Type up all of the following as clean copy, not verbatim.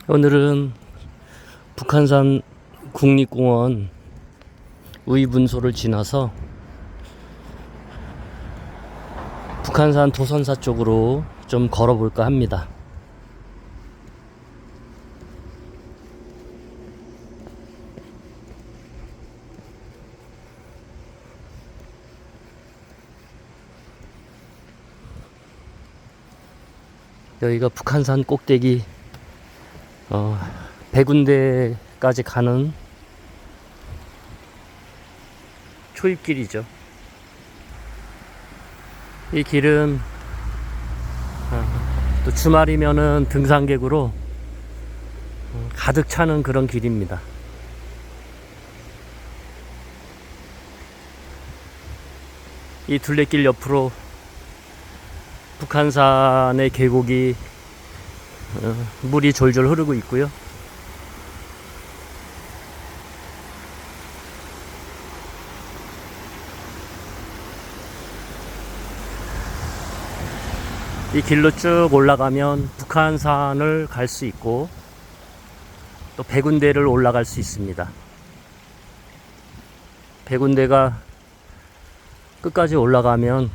오늘은 북한산 국립공원 의분소를 지나서 북한산 도선사 쪽으로 좀 걸어볼까 합니다. 여기가 북한산 꼭대기 100군데까지 가는 초입길이죠. 이 길은 또 주말이면은 등산객으로 가득 차는 그런 길입니다. 이 둘레길 옆으로 북한산의 계곡이 물이 졸졸 흐르고 있고요. 이 길로 쭉 올라가면 북한산을 갈 수 있고 또 100군데를 올라갈 수 있습니다. 100군데가 끝까지 올라가면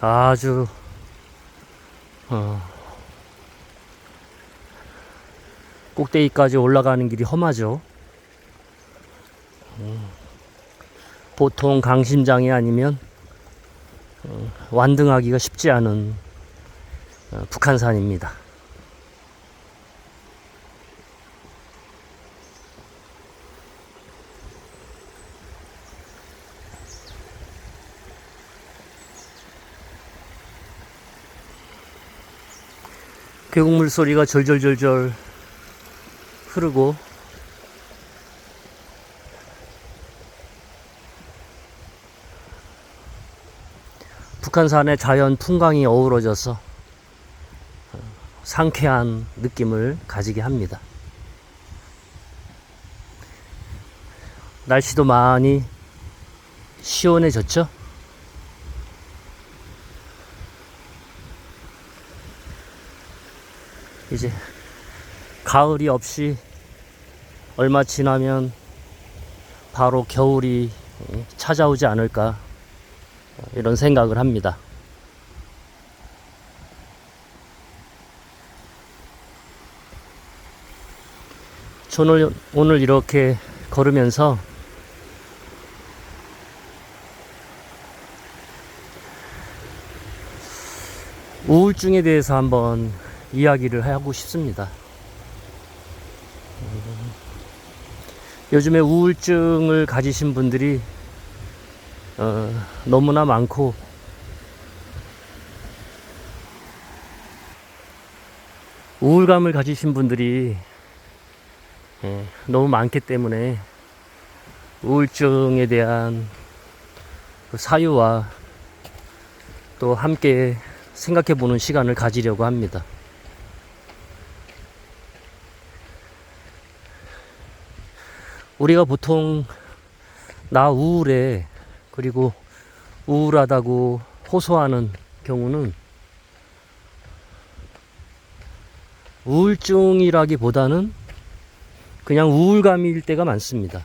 아주 꼭대기까지 올라가는 길이 험하죠. 보통 강심장이 아니면 완등하기가 쉽지 않은 북한산입니다. 계곡물 소리가 절절절절 흐르고 북한산의 자연 풍광이 어우러져서 상쾌한 느낌을 가지게 합니다. 날씨도 많이 시원해졌죠? 이제 가을이 없이 얼마 지나면 바로 겨울이 찾아오지 않을까 이런 생각을 합니다. 저는 오늘 이렇게 걸으면서 우울증에 대해서 한번 이야기를 하고 싶습니다. 요즘에 우울증을 가지신 분들이 너무나 많고 우울감을 가지신 분들이 너무 많기 때문에 우울증에 대한 그 사유와 또 함께 생각해보는 시간을 가지려고 합니다. 우리가 보통 나 우울해 그리고 우울하다고 호소하는 경우는 우울증이라기보다는 그냥 우울감일 때가 많습니다.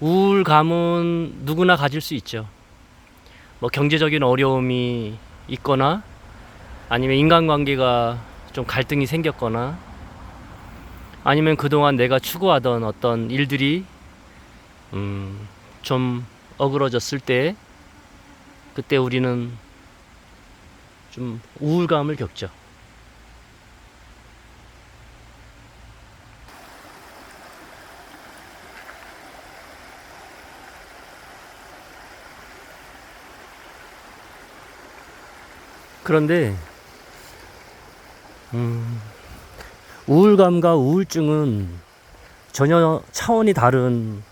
우울감은 누구나 가질 수 있죠. 뭐 경제적인 어려움이 있거나 아니면 인간관계가 좀 갈등이 생겼거나 아니면 그동안 내가 추구하던 어떤 일들이 좀 어그러졌을 때 그때 우리는 좀 우울감을 겪죠. 그런데 우울감과 우울증은 전혀 차원이 다른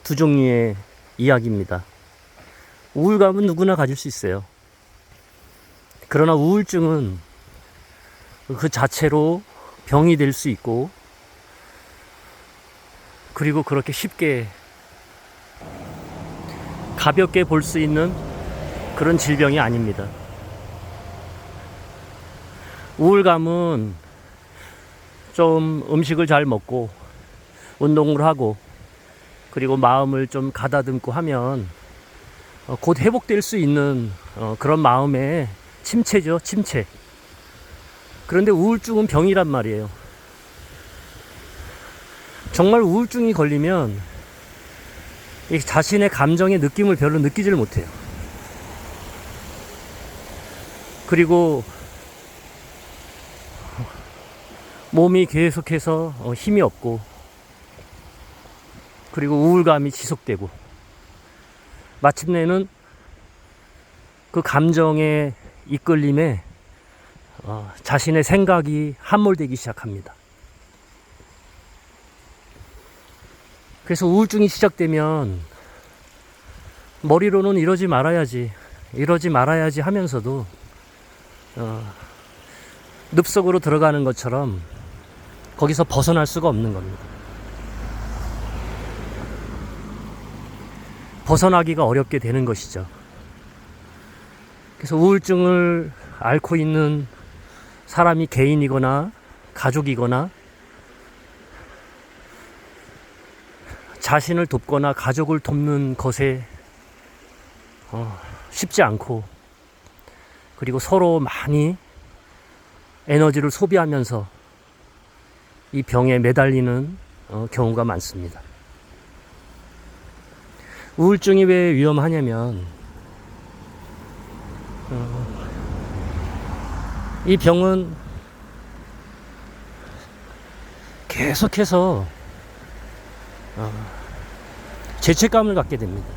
두 종류의 이야기입니다. 우울감은 누구나 가질 수 있어요. 그러나 우울증은 그 자체로 병이 될 수 있고, 그리고 그렇게 쉽게 가볍게 볼 수 있는 그런 질병이 아닙니다. 우울감은 좀 음식을 잘 먹고 운동을 하고 그리고 마음을 좀 가다듬고 하면 곧 회복될 수 있는 그런 마음의 침체죠, 침체. 그런데 우울증은 병이란 말이에요. 정말 우울증이 걸리면 이 자신의 감정의 느낌을 별로 느끼지를 못해요. 그리고 몸이 계속해서 힘이 없고 그리고 우울감이 지속되고 마침내는 그 감정의 이끌림에 자신의 생각이 함몰되기 시작합니다. 그래서 우울증이 시작되면 머리로는 이러지 말아야지 하면서도 늪속으로 들어가는 것처럼 거기서 벗어날 수가 없는 겁니다. 벗어나기가 어렵게 되는 것이죠. 그래서 우울증을 앓고 있는 사람이 개인이거나 가족이거나 자신을 돕거나 가족을 돕는 것에 쉽지 않고 그리고 서로 많이 에너지를 소비하면서 이 병에 매달리는 경우가 많습니다. 우울증이 왜 위험하냐면 이 병은 계속해서 죄책감을 갖게 됩니다.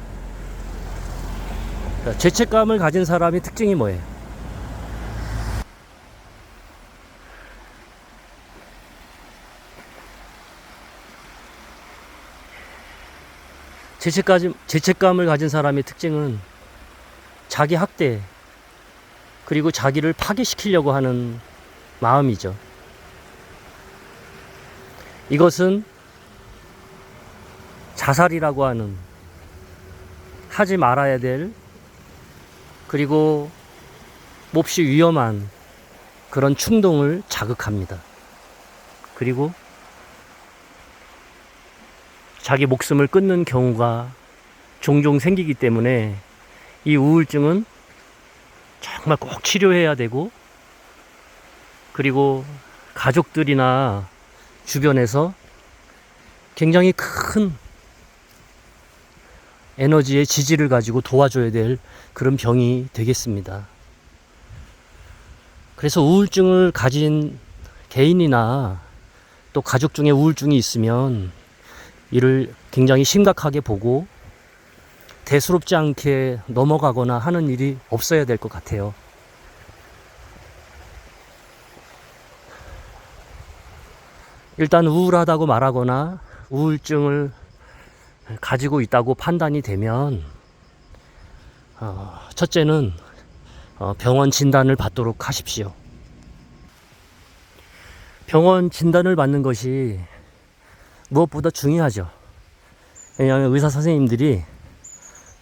죄책감을 가진 사람의 특징이 뭐예요? 죄책감을 가진 사람의 특징은 자기 학대 그리고 자기를 파괴시키려고 하는 마음이죠. 이것은 자살이라고 하는 하지 말아야 될 그리고 몹시 위험한 그런 충동을 자극합니다. 그리고 자기 목숨을 끊는 경우가 종종 생기기 때문에 이 우울증은 정말 꼭 치료해야 되고 그리고 가족들이나 주변에서 굉장히 큰 에너지의 지지를 가지고 도와줘야 될 그런 병이 되겠습니다. 그래서 우울증을 가진 개인이나 또 가족 중에 우울증이 있으면 이를 굉장히 심각하게 보고 대수롭지 않게 넘어가거나 하는 일이 없어야 될 것 같아요. 일단 우울하다고 말하거나 우울증을 가지고 있다고 판단이 되면 첫째는 병원 진단을 받도록 하십시오. 병원 진단을 받는 것이 무엇보다 중요하죠. 왜냐하면 의사 선생님들이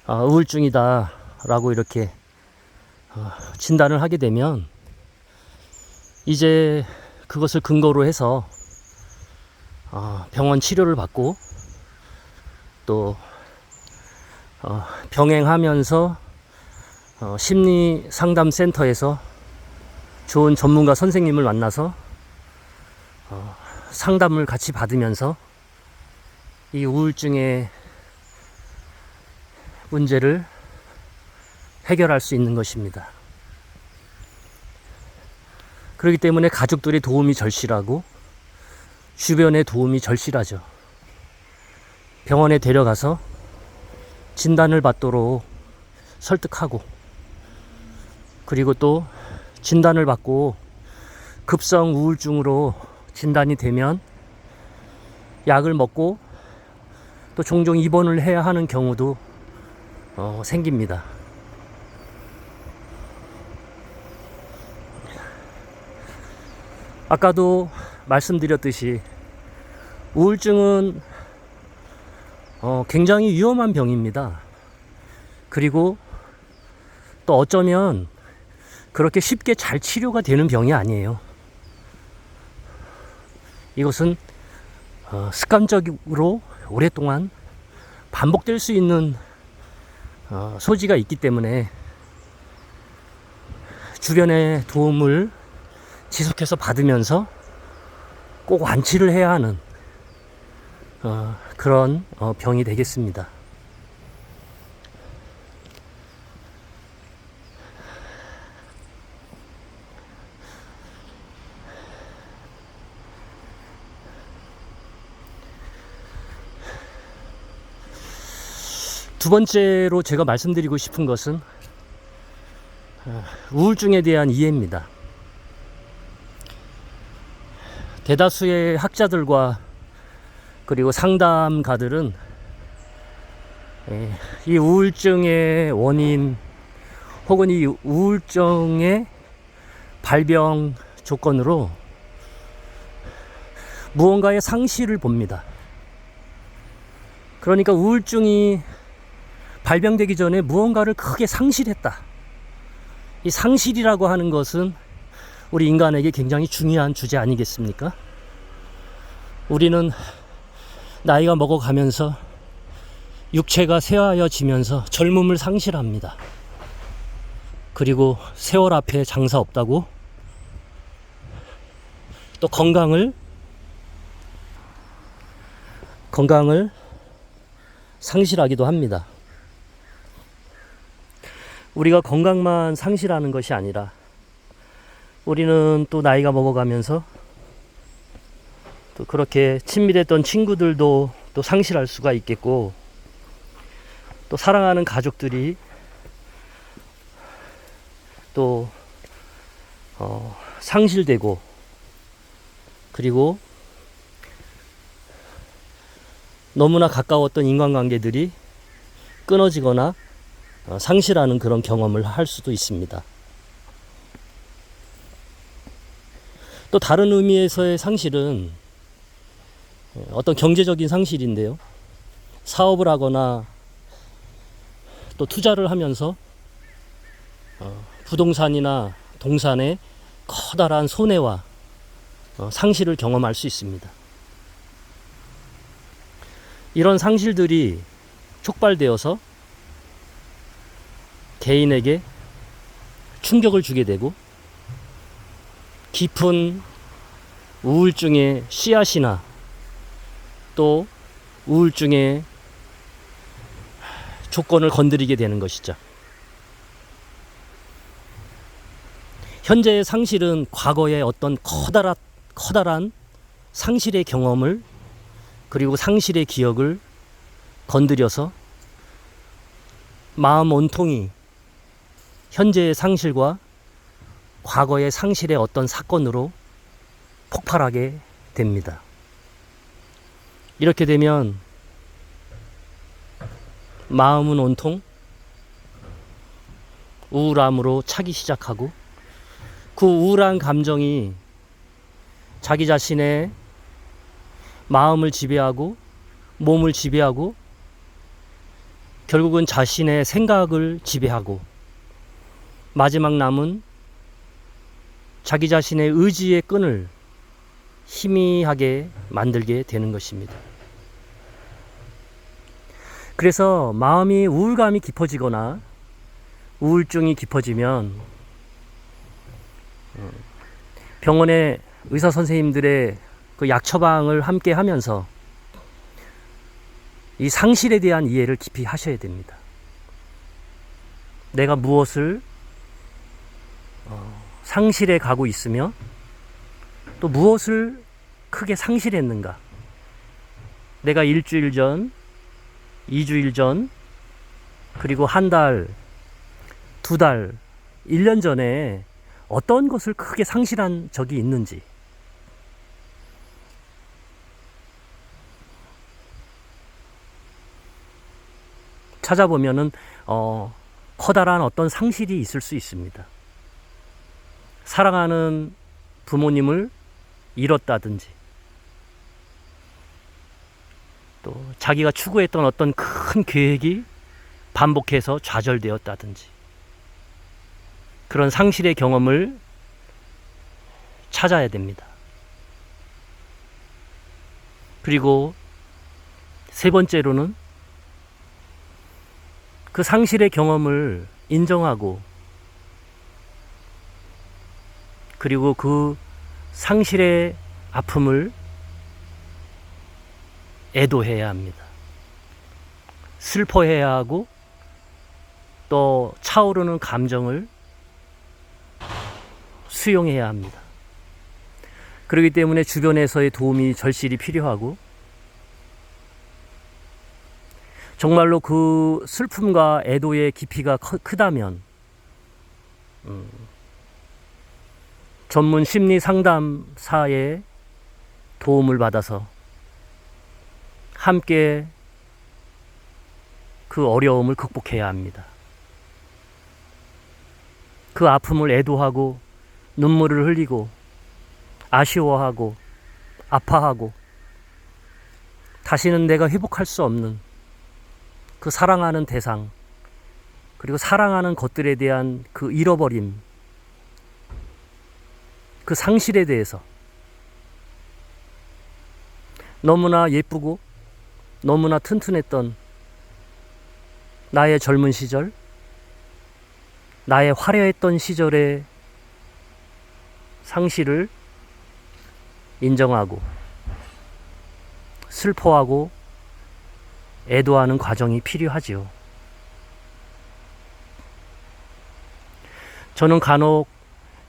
우울증이다 라고 이렇게 진단을 하게 되면 이제 그것을 근거로 해서 병원 치료를 받고 또 병행하면서 심리 상담센터에서 좋은 전문가 선생님을 만나서 상담을 같이 받으면서 이 우울증의 문제를 해결할 수 있는 것입니다. 그렇기 때문에 가족들의 도움이 절실하고 주변의 도움이 절실하죠. 병원에 데려가서 진단을 받도록 설득하고 그리고 또 진단을 받고 급성 우울증으로 진단이 되면 약을 먹고 또 종종 입원을 해야 하는 경우도 생깁니다. 아까도 말씀드렸듯이 우울증은 굉장히 위험한 병입니다. 그리고 또 어쩌면 그렇게 쉽게 잘 치료가 되는 병이 아니에요. 이것은 습관적으로 오랫동안 반복될 수 있는 소지가 있기 때문에 주변의 도움을 지속해서 받으면서 꼭 완치를 해야 하는 그런 병이 되겠습니다. 두 번째로 제가 말씀드리고 싶은 것은 우울증에 대한 이해입니다. 대다수의 학자들과 그리고 상담가들은 이 우울증의 원인 혹은 이 우울증의 발병 조건으로 무언가의 상실을 봅니다. 그러니까 우울증이 발병되기 전에 무언가를 크게 상실했다. 이 상실이라고 하는 것은 우리 인간에게 굉장히 중요한 주제 아니겠습니까? 우리는 나이가 먹어가면서 육체가 쇠하여지면서 젊음을 상실합니다. 그리고 세월 앞에 장사 없다고 또 건강을 상실하기도 합니다. 우리가 건강만 상실하는 것이 아니라 우리는 또 나이가 먹어가면서 또 그렇게 친밀했던 친구들도 또 상실할 수가 있겠고, 또 사랑하는 가족들이 또 상실되고, 그리고 너무나 가까웠던 인간관계들이 끊어지거나 상실하는 그런 경험을 할 수도 있습니다. 또 다른 의미에서의 상실은 어떤 경제적인 상실인데요. 사업을 하거나 또 투자를 하면서 부동산이나 동산에 커다란 손해와 상실을 경험할 수 있습니다. 이런 상실들이 촉발되어서 개인에게 충격을 주게 되고 깊은 우울증의 씨앗이나 또 우울증의 조건을 건드리게 되는 것이죠. 현재의 상실은 과거의 어떤 커다란 상실의 경험을 그리고 상실의 기억을 건드려서 마음 온통이 현재의 상실과 과거의 상실의 어떤 사건으로 폭발하게 됩니다. 이렇게 되면 마음은 온통 우울함으로 차기 시작하고, 그 우울한 감정이 자기 자신의 마음을 지배하고 몸을 지배하고 결국은 자신의 생각을 지배하고 마지막 남은 자기 자신의 의지의 끈을 희미하게 만들게 되는 것입니다. 그래서 마음이 우울감이 깊어지거나 우울증이 깊어지면 병원의 의사 선생님들의 그 약 처방을 함께 하면서 이 상실에 대한 이해를 깊이 하셔야 됩니다. 내가 무엇을 상실해 가고 있으며 또 무엇을 크게 상실했는가. 내가 일주일 전, 2주일 전, 그리고 한 달, 2달, 1년 전에 어떤 것을 크게 상실한 적이 있는지, 찾아보면은 커다란 어떤 상실이 있을 수 있습니다. 사랑하는 부모님을 잃었다든지, 또 자기가 추구했던 어떤 큰 계획이 반복해서 좌절되었다든지 그런 상실의 경험을 찾아야 됩니다. 그리고 세 번째로는 그 상실의 경험을 인정하고 그리고 그 상실의 아픔을 애도해야 합니다. 슬퍼해야 하고 또 차오르는 감정을 수용해야 합니다. 그렇기 때문에 주변에서의 도움이 절실히 필요하고 정말로 그 슬픔과 애도의 깊이가 크다면 전문 심리 상담사의 도움을 받아서 함께 그 어려움을 극복해야 합니다. 그 아픔을 애도하고 눈물을 흘리고 아쉬워하고 아파하고 다시는 내가 회복할 수 없는 그 사랑하는 대상 그리고 사랑하는 것들에 대한 그 잃어버림 그 상실에 대해서 너무나 예쁘고 너무나 튼튼했던 나의 젊은 시절 나의 화려했던 시절의 상실을 인정하고 슬퍼하고 애도하는 과정이 필요하지요. 저는 간혹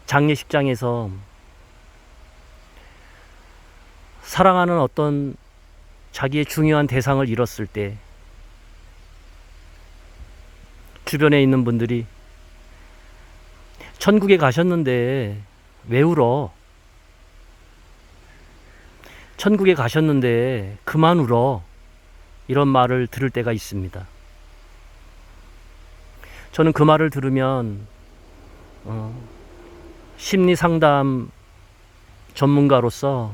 장례식장에서 사랑하는 어떤 자기의 중요한 대상을 잃었을 때 주변에 있는 분들이 천국에 가셨는데 왜 울어? 천국에 가셨는데 그만 울어. 이런 말을 들을 때가 있습니다. 저는 그 말을 들으면 심리 상담 전문가로서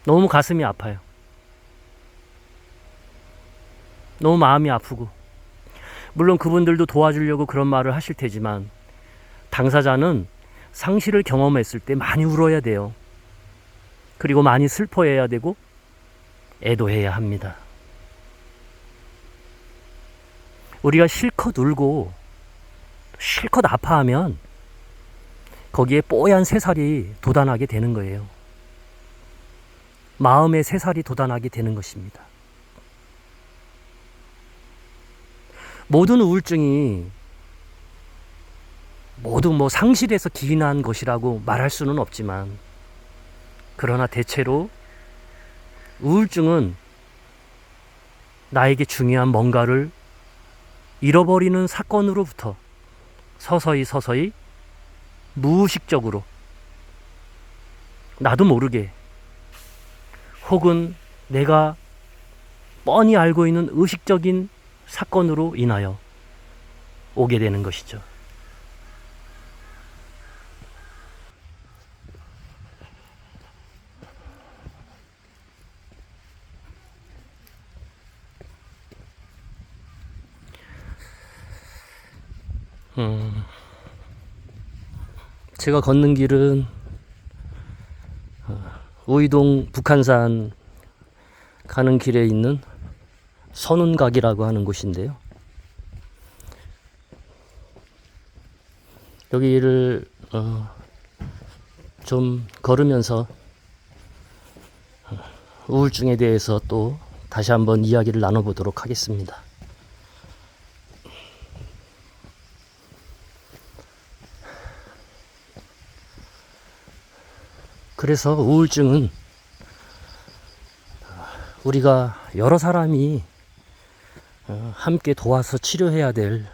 너무 가슴이 아파요. 너무 마음이 아프고 물론 그분들도 도와주려고 그런 말을 하실 테지만 당사자는 상실을 경험했을 때 많이 울어야 돼요. 그리고 많이 슬퍼해야 되고 애도해야 합니다. 우리가 실컷 울고 실컷 아파하면 거기에 뽀얀 새살이 돋아나게 되는 거예요. 마음의 새살이 돋아나게 되는 것입니다. 모든 우울증이 모두 상실에서 기인한 것이라고 말할 수는 없지만 그러나 대체로 우울증은 나에게 중요한 뭔가를 잃어버리는 사건으로부터 서서히 무의식적으로 나도 모르게 혹은 내가 뻔히 알고 있는 의식적인 사건으로 인하여 오게 되는 것이죠. 제가 걷는 길은 우이동 북한산 가는 길에 있는 선운각이라고 하는 곳인데요. 여기를 좀 걸으면서 우울증에 대해서 또 다시 한번 이야기를 나눠보도록 하겠습니다. 그래서 우울증은 우리가 여러 사람이 함께 도와서 치료해야 될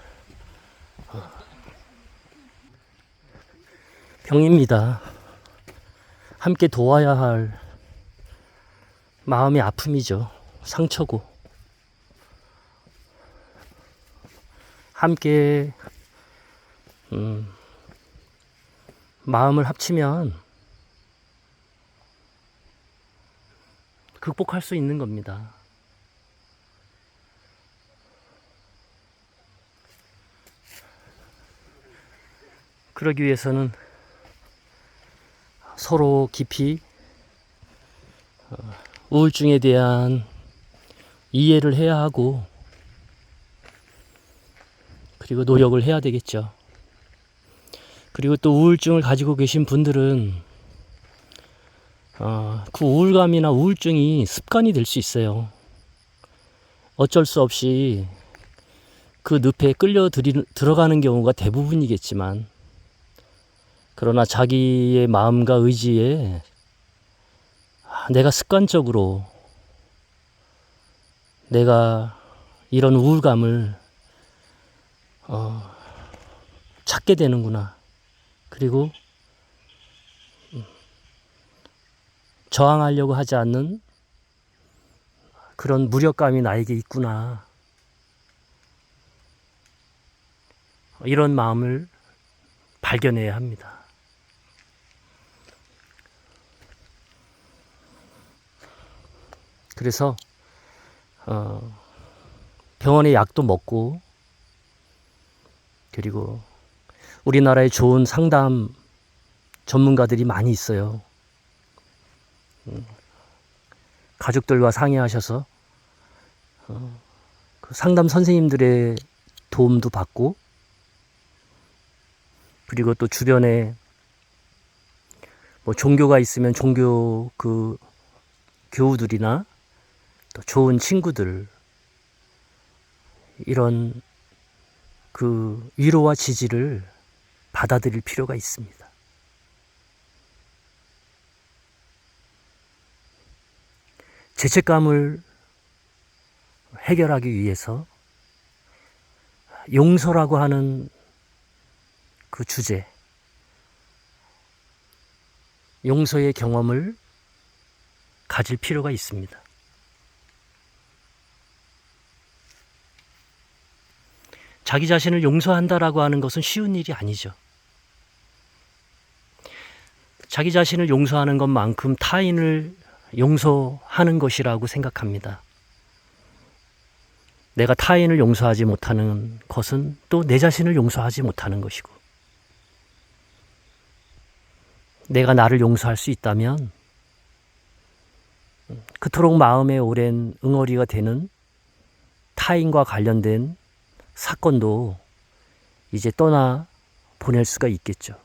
병입니다. 함께 도와야 할 마음의 아픔이죠. 상처고. 함께 마음을 합치면 극복할 수 있는 겁니다. 그러기 위해서는 서로 깊이 우울증에 대한 이해를 해야 하고, 그리고 노력을 해야 되겠죠. 그리고 또 우울증을 가지고 계신 분들은 그 우울감이나 우울증이 습관이 될 수 있어요. 어쩔 수 없이 그 늪에 들어가는 경우가 대부분이겠지만, 그러나 자기의 마음과 의지에 내가 습관적으로 내가 이런 우울감을 찾게 되는구나. 그리고 저항하려고 하지 않는 그런 무력감이 나에게 있구나. 이런 마음을 발견해야 합니다. 그래서 병원의 약도 먹고, 그리고 우리나라에 좋은 상담 전문가들이 많이 있어요. 가족들과 상의하셔서 그 상담 선생님들의 도움도 받고, 그리고 또 주변에 뭐 종교가 있으면 종교 그 교우들이나 또 좋은 친구들, 이런 그 위로와 지지를 받아들일 필요가 있습니다. 죄책감을 해결하기 위해서 용서라고 하는 그 주제, 용서의 경험을 가질 필요가 있습니다. 자기 자신을 용서한다라고 하는 것은 쉬운 일이 아니죠. 자기 자신을 용서하는 것만큼 타인을 용서하는 것이라고 생각합니다. 내가 타인을 용서하지 못하는 것은 또 내 자신을 용서하지 못하는 것이고, 내가 나를 용서할 수 있다면 그토록 마음에 오랜 응어리가 되는 타인과 관련된 사건도 이제 떠나 보낼 수가 있겠죠.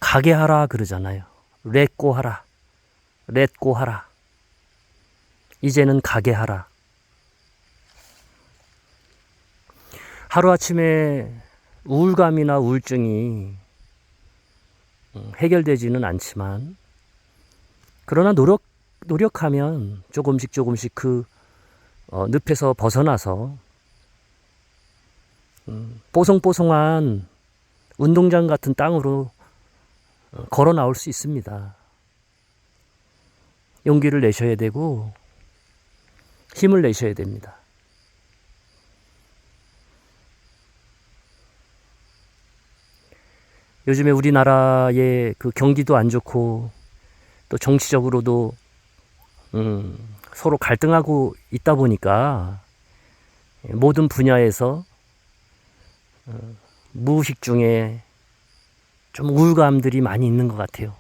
가게 하라 그러잖아요. 렛고 하라. 렛고 하라. 이제는 가게 하라. 하루아침에 우울감이나 우울증이 해결되지는 않지만, 그러나 노력하면 조금씩 그 늪에서 벗어나서 뽀송뽀송한 운동장 같은 땅으로 걸어 나올 수 있습니다. 용기를 내셔야 되고 힘을 내셔야 됩니다. 요즘에 우리나라의 그 경기도 안 좋고, 또 정치적으로도 서로 갈등하고 있다 보니까 모든 분야에서 무의식 중에 좀 우울감들이 많이 있는 것 같아요.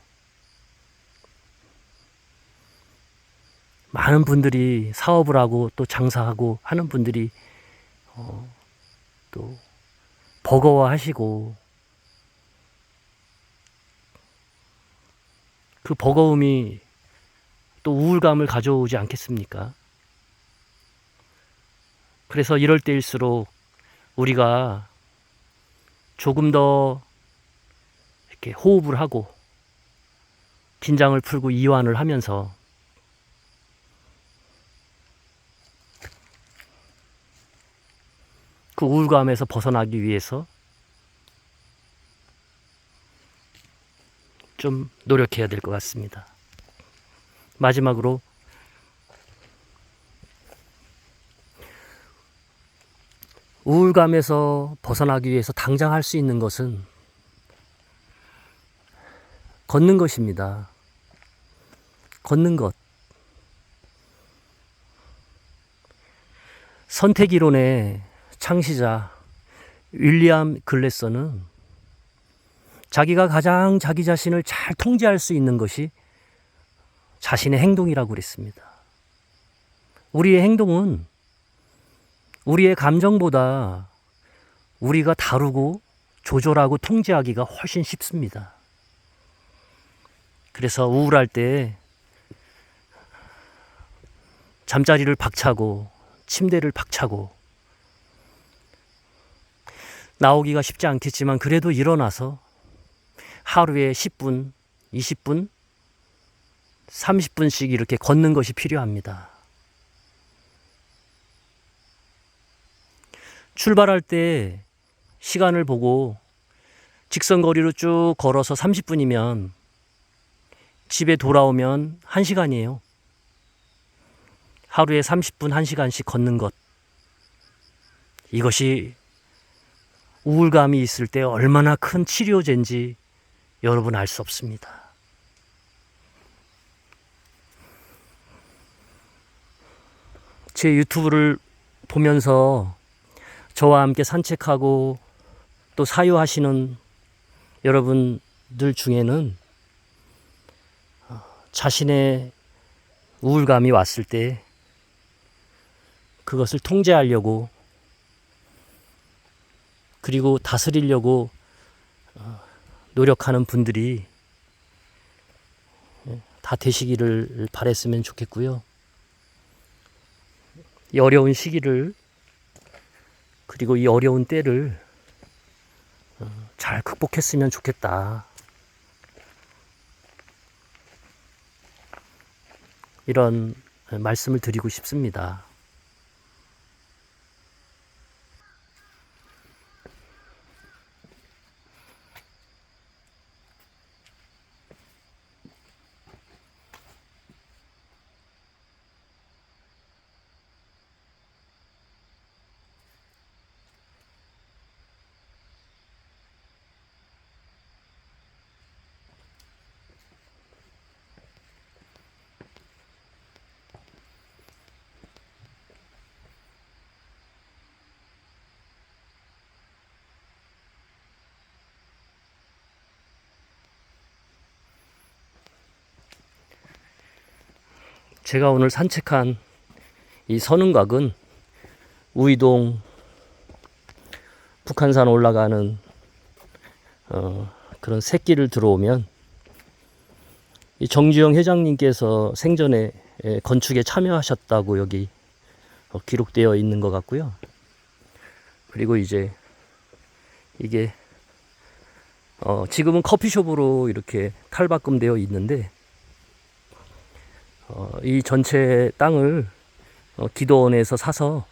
많은 분들이 사업을 하고 또 장사하고 하는 분들이 또 버거워하시고, 그 버거움이 또 우울감을 가져오지 않겠습니까? 그래서 이럴 때일수록 우리가 조금 더 이렇게 호흡을 하고 긴장을 풀고 이완을 하면서 그 우울감에서 벗어나기 위해서 좀 노력해야 될 것 같습니다. 마지막으로 우울감에서 벗어나기 위해서 당장 할 수 있는 것은 걷는 것입니다. 걷는 것. 선택이론의 창시자 윌리엄 글래서는 자기가 가장 자기 자신을 잘 통제할 수 있는 것이 자신의 행동이라고 그랬습니다. 우리의 행동은 우리의 감정보다 우리가 다루고 조절하고 통제하기가 훨씬 쉽습니다. 그래서 우울할 때 잠자리를 박차고 침대를 박차고 나오기가 쉽지 않겠지만 그래도 일어나서 하루에 10분, 20분, 30분씩 이렇게 걷는 것이 필요합니다. 출발할 때 시간을 보고 직선거리로 쭉 걸어서 30분이면 집에 돌아오면 1시간이에요. 하루에 30분 1시간씩 걷는 것. 이것이 우울감이 있을 때 얼마나 큰 치료제인지 여러분 알 수 없습니다. 제 유튜브를 보면서 저와 함께 산책하고 또 사유하시는 여러분들 중에는 자신의 우울감이 왔을 때 그것을 통제하려고 그리고 다스리려고 노력하는 분들이 다 되시기를 바랬으면 좋겠고요. 이 어려운 시기를 그리고 이 어려운 때를 잘 극복했으면 좋겠다. 이런 말씀을 드리고 싶습니다. 제가 오늘 산책한 이 선흥각은 우이동 북한산 올라가는 그런 새길을 들어오면 이 정주영 회장님께서 생전에 건축에 참여하셨다고 여기 기록되어 있는 것 같고요. 그리고 이제 이게 지금은 커피숍으로 이렇게 탈바꿈되어 있는데 이 전체 땅을 기도원에서 사서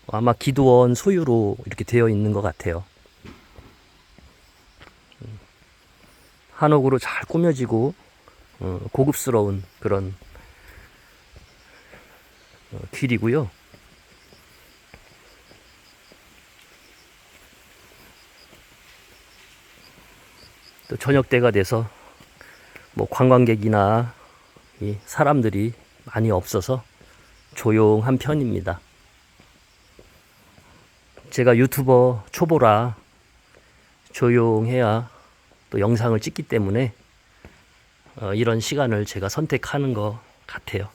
아마 기도원 소유로 이렇게 되어 있는 것 같아요. 한옥으로 잘 꾸며지고 고급스러운 그런 길이고요. 또 저녁 때가 돼서 뭐 관광객이나 이 사람들이 많이 없어서 조용한 편입니다. 제가 유튜버 초보라 조용해야 또 영상을 찍기 때문에 이런 시간을 제가 선택하는 것 같아요.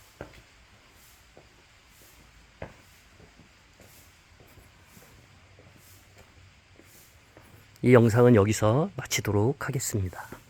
이 영상은 여기서 마치도록 하겠습니다.